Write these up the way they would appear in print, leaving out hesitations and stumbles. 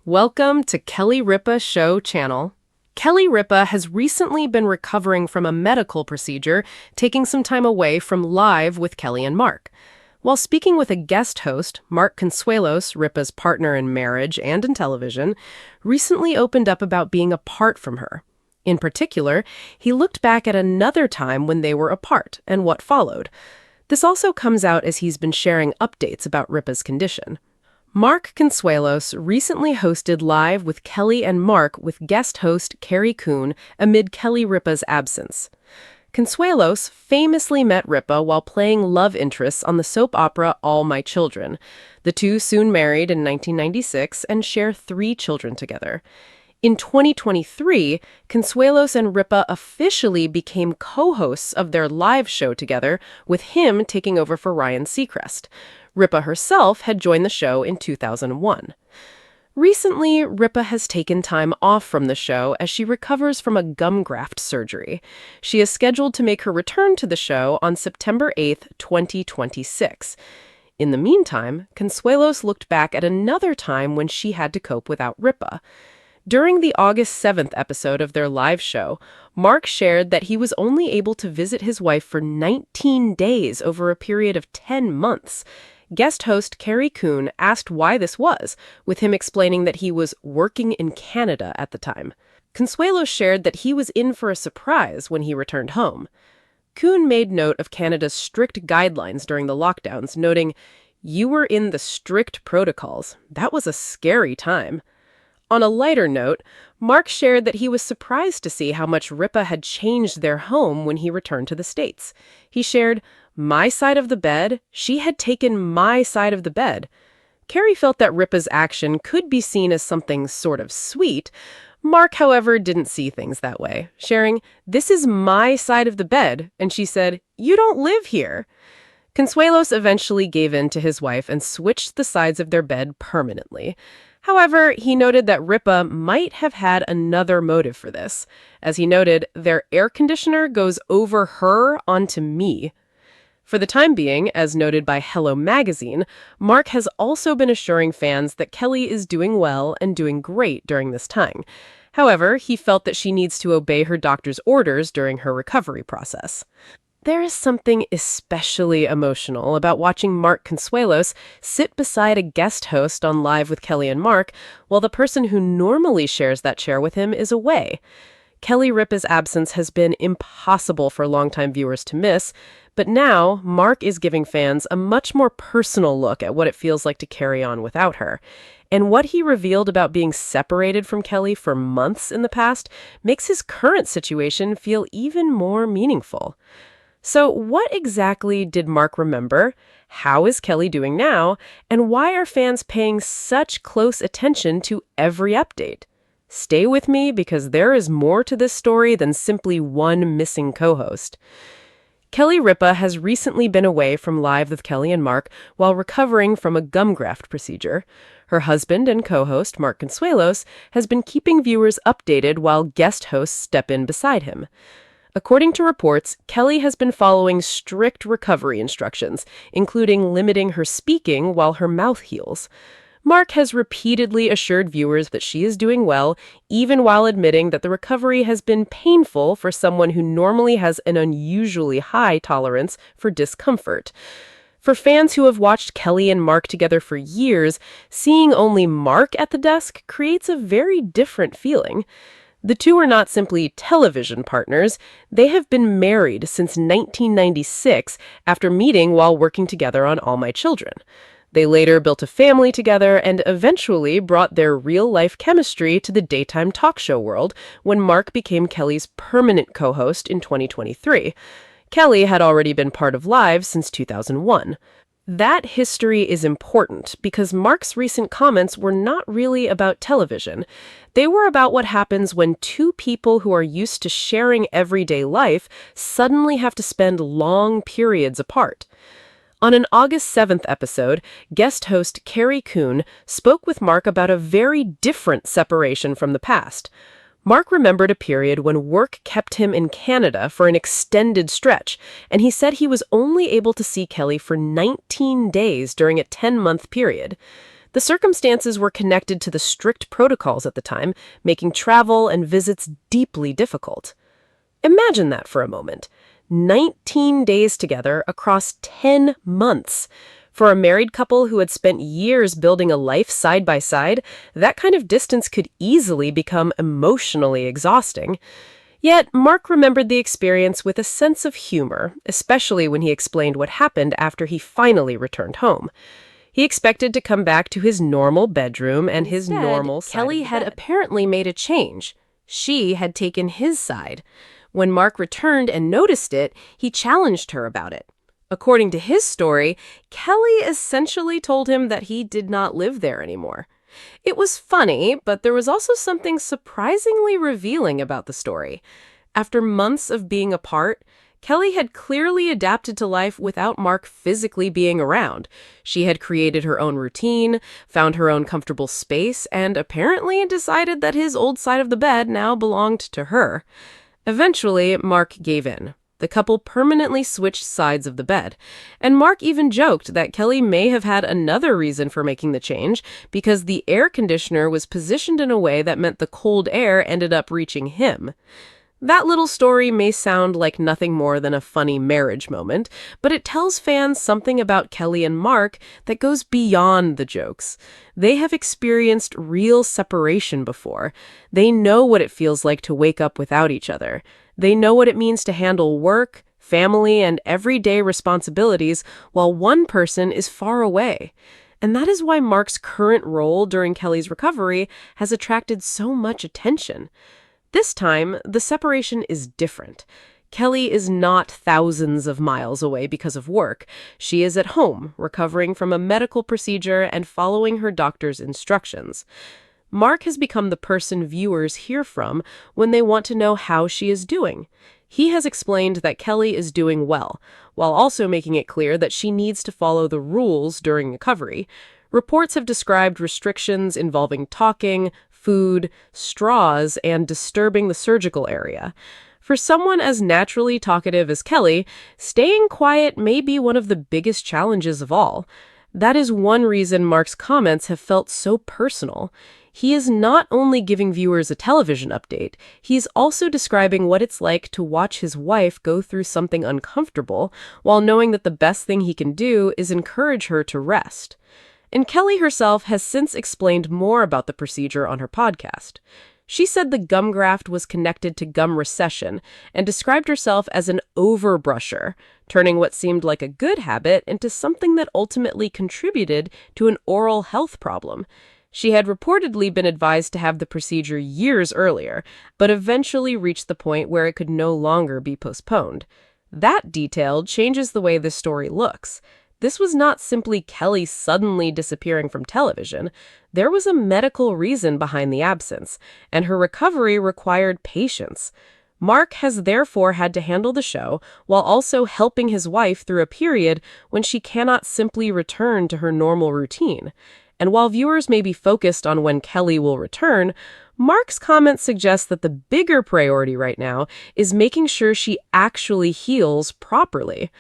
Welcome to Kelly Ripa Show channel. Kelly Ripa has recently been recovering from a medical procedure, taking some time away from Live with Kelly and Mark. While speaking with a guest host, Mark Consuelos, Ripa's partner in marriage and in television, recently opened up about being apart from her. In particular, he looked back at another time when they were apart and what followed. This also comes out as he's been sharing updates about Ripa's condition. Mark Consuelos recently hosted Live with Kelly and Mark with guest host Carrie Coon amid Kelly Ripa's absence. Consuelos famously met Ripa while playing love interests on the soap opera All My Children. The two soon married in 1996 and share 3 children together. In 2023, Consuelos and Ripa officially became co-hosts of their live show together, with him taking over for Ryan Seacrest. Ripa herself had joined the show in 2001. Recently, Ripa has taken time off from the show as she recovers from a gum graft surgery. She is scheduled to make her return to the show on September 8, 2026. In the meantime, Consuelos looked back at another time when she had to cope without Ripa. During the August 7th episode of their live show, Mark shared that he was only able to visit his wife for 19 days over a period of 10 months. Guest host Carrie Coon asked why this was, with him explaining that he was working in Canada at the time. Consuelo shared that he was in for a surprise when he returned home. Coon made note of Canada's strict guidelines during the lockdowns, noting, "You were in the strict protocols. That was a scary time." On a lighter note, Mark shared that he was surprised to see how much Ripa had changed their home when he returned to the States. He shared, "My side of the bed, she had taken my side of the bed." Carrie felt that Ripa's action could be seen as something sort of sweet. Mark, however, didn't see things that way, sharing, "This is my side of the bed," and she said, "You don't live here." Consuelos eventually gave in to his wife and switched the sides of their bed permanently. However, he noted that Ripa might have had another motive for this. As he noted, their air conditioner goes over her onto me. For the time being, as noted by Hello Magazine, Mark has also been assuring fans that Kelly is doing well and doing great during this time. However, he felt that she needs to obey her doctor's orders during her recovery process. There is something especially emotional about watching Mark Consuelos sit beside a guest host on Live with Kelly and Mark while the person who normally shares that chair with him is away. Kelly Ripa's absence has been impossible for longtime viewers to miss, but now Mark is giving fans a much more personal look at what it feels like to carry on without her. And what he revealed about being separated from Kelly for months in the past makes his current situation feel even more meaningful. So what exactly did Mark remember? How is Kelly doing now? And why are fans paying such close attention to every update? Stay with me because there is more to this story than simply one missing co-host. Kelly Ripa has recently been away from Live with Kelly and Mark while recovering from a gum graft procedure. Her husband and co-host, Mark Consuelos, has been keeping viewers updated while guest hosts step in beside him. According to reports, Kelly has been following strict recovery instructions, including limiting her speaking while her mouth heals. Mark has repeatedly assured viewers that she is doing well, even while admitting that the recovery has been painful for someone who normally has an unusually high tolerance for discomfort. For fans who have watched Kelly and Mark together for years, seeing only Mark at the desk creates a very different feeling. The two are not simply television partners, they have been married since 1996 after meeting while working together on All My Children. They later built a family together and eventually brought their real-life chemistry to the daytime talk show world when Mark became Kelly's permanent co-host in 2023. Kelly had already been part of Live since 2001. That history is important because Mark's recent comments were not really about television. They were about what happens when two people who are used to sharing everyday life suddenly have to spend long periods apart. On an August 7th episode, guest host Carrie Coon spoke with Mark about a very different separation from the past. Mark remembered a period when work kept him in Canada for an extended stretch, and he said he was only able to see Kelly for 19 days during a 10-month period. The circumstances were connected to the strict protocols at the time, making travel and visits deeply difficult. Imagine that for a moment. 19 days together across 10 months. For a married couple who had spent years building a life side by side, that kind of distance could easily become emotionally exhausting. Yet, Mark remembered the experience with a sense of humor, especially when he explained what happened after he finally returned home. He expected to come back to his normal bedroom and his normal side Kelly of the had bed. apparently made a change. She had taken his side. When Mark returned and noticed it, he challenged her about it. According to his story, Kelly essentially told him that he did not live there anymore. It was funny, but there was also something surprisingly revealing about the story. After months of being apart, Kelly had clearly adapted to life without Mark physically being around. She had created her own routine, found her own comfortable space, and apparently decided that his old side of the bed now belonged to her. Eventually, Mark gave in. The couple permanently switched sides of the bed, and Mark even joked that Kelly may have had another reason for making the change because the air conditioner was positioned in a way that meant the cold air ended up reaching him. That little story may sound like nothing more than a funny marriage moment, but it tells fans something about Kelly and Mark that goes beyond the jokes. They have experienced real separation before. They know what it feels like to wake up without each other. They know what it means to handle work, family, and everyday responsibilities while one person is far away. And that is why Mark's current role during Kelly's recovery has attracted so much attention. This time, the separation is different. Kelly is not thousands of miles away because of work. She is at home, recovering from a medical procedure and following her doctor's instructions. Mark has become the person viewers hear from when they want to know how she is doing. He has explained that Kelly is doing well, while also making it clear that she needs to follow the rules during recovery. Reports have described restrictions involving talking, food, straws, and disturbing the surgical area. For someone as naturally talkative as Kelly, staying quiet may be one of the biggest challenges of all. That is one reason Mark's comments have felt so personal. He is not only giving viewers a television update, he's also describing what it's like to watch his wife go through something uncomfortable while knowing that the best thing he can do is encourage her to rest. And Kelly herself has since explained more about the procedure on her podcast. She said the gum graft was connected to gum recession and described herself as an overbrusher, turning what seemed like a good habit into something that ultimately contributed to an oral health problem. She had reportedly been advised to have the procedure years earlier, but eventually reached the point where it could no longer be postponed. That detail changes the way this story looks. This was not simply Kelly suddenly disappearing from television. There was a medical reason behind the absence, and her recovery required patience. Mark has therefore had to handle the show while also helping his wife through a period when she cannot simply return to her normal routine. And while viewers may be focused on when Kelly will return, Mark's comments suggest that the bigger priority right now is making sure she actually heals properly.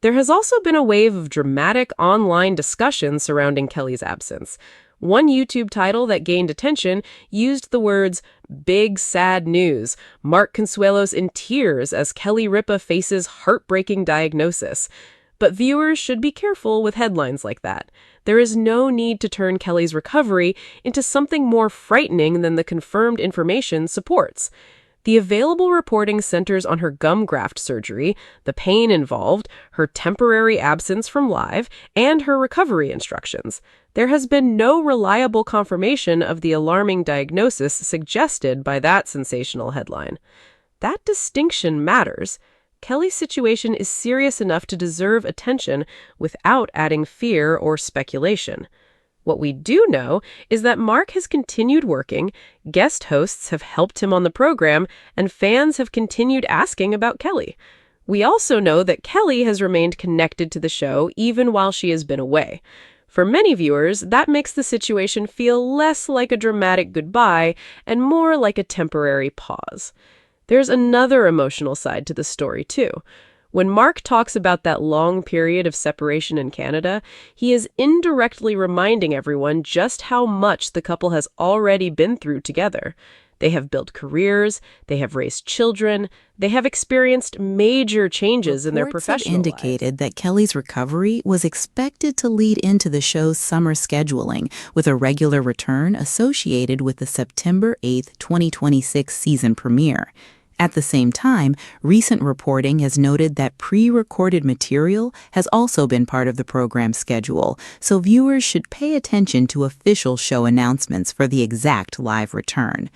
There has also been a wave of dramatic online discussion surrounding Kelly's absence. One YouTube title that gained attention used the words, "Big sad news, Mark Consuelos in tears as Kelly Ripa faces heartbreaking diagnosis." But viewers should be careful with headlines like that. There is no need to turn Kelly's recovery into something more frightening than the confirmed information supports. The available reporting centers on her gum graft surgery, the pain involved, her temporary absence from live, and her recovery instructions. There has been no reliable confirmation of the alarming diagnosis suggested by that sensational headline. That distinction matters. Kelly's situation is serious enough to deserve attention without adding fear or speculation. What we do know is that Mark has continued working, guest hosts have helped him on the program, and fans have continued asking about Kelly. We also know that Kelly has remained connected to the show even while she has been away. For many viewers, that makes the situation feel less like a dramatic goodbye and more like a temporary pause. There's another emotional side to the story, too. When Mark talks about that long period of separation in Canada, he is indirectly reminding everyone just how much the couple has already been through together. They have built careers, they have raised children, they have experienced major changes in their Reports have professional lives. indicated that Kelly's recovery was expected to lead into the show's summer scheduling, with a regular return associated with the September 8, 2026 season premiere. At the same time, recent reporting has noted that pre-recorded material has also been part of the program's schedule, so viewers should pay attention to official show announcements for the exact live return.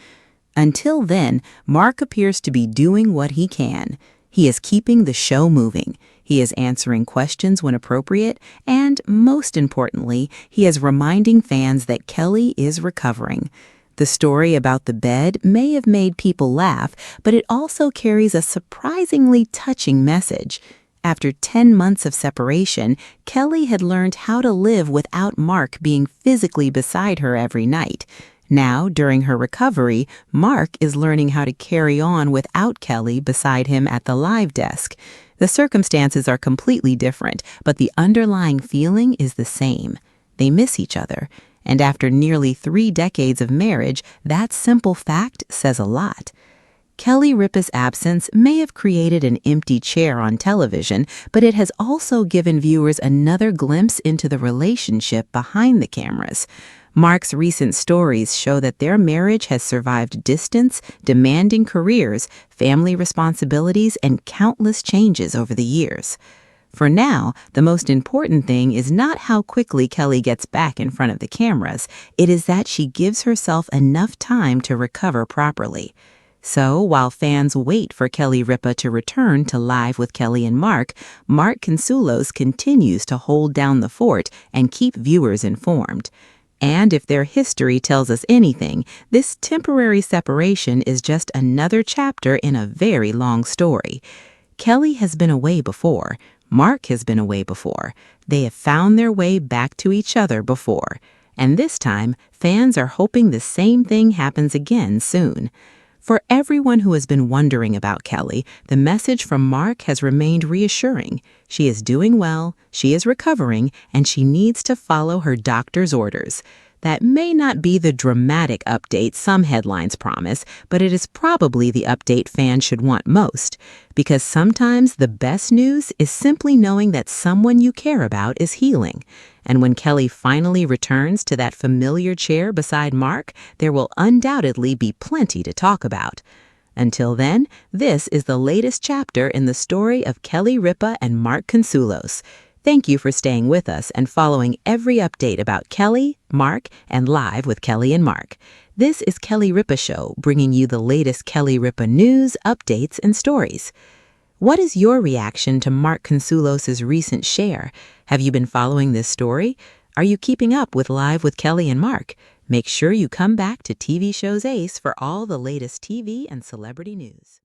Until then, Mark appears to be doing what he can. He is keeping the show moving. He is answering questions when appropriate, and most importantly, he is reminding fans that Kelly is recovering. The story about the bed may have made people laugh, but it also carries a surprisingly touching message. After 10 months of separation, Kelly had learned how to live without Mark being physically beside her every night. Now, during her recovery, Mark is learning how to carry on without Kelly beside him at the live desk. The circumstances are completely different, but the underlying feeling is the same. They miss each other, and after nearly 3 decades of marriage, that simple fact says a lot. Kelly Ripa's absence may have created an empty chair on television, but it has also given viewers another glimpse into the relationship behind the cameras. Mark's recent stories show that their marriage has survived distance, demanding careers, family responsibilities, and countless changes over the years. For now, the most important thing is not how quickly Kelly gets back in front of the cameras. It is that she gives herself enough time to recover properly. So, while fans wait for Kelly Ripa to return to Live with Kelly and Mark Consuelos continues to hold down the fort and keep viewers informed. And if their history tells us anything, this temporary separation is just another chapter in a very long story. Kelly has been away before. Mark has been away before. They have found their way back to each other before. And this time, fans are hoping the same thing happens again soon. For everyone who has been wondering about Kelly, the message from Mark has remained reassuring. She is doing well, she is recovering, and she needs to follow her doctor's orders. That may not be the dramatic update some headlines promise, but it is probably the update fans should want most. Because sometimes the best news is simply knowing that someone you care about is healing. And when Kelly finally returns to that familiar chair beside Mark, there will undoubtedly be plenty to talk about. Until then, this is the latest chapter in the story of Kelly Ripa and Mark Consuelos. Thank you for staying with us and following every update about Kelly, Mark, and Live with Kelly and Mark. This is Kelly Ripa Show, bringing you the latest Kelly Ripa news, updates, and stories. What is your reaction to Mark Consuelos' recent share? Have you been following this story? Are you keeping up with Live with Kelly and Mark? Make sure you come back to TV Show's Ace for all the latest TV and celebrity news.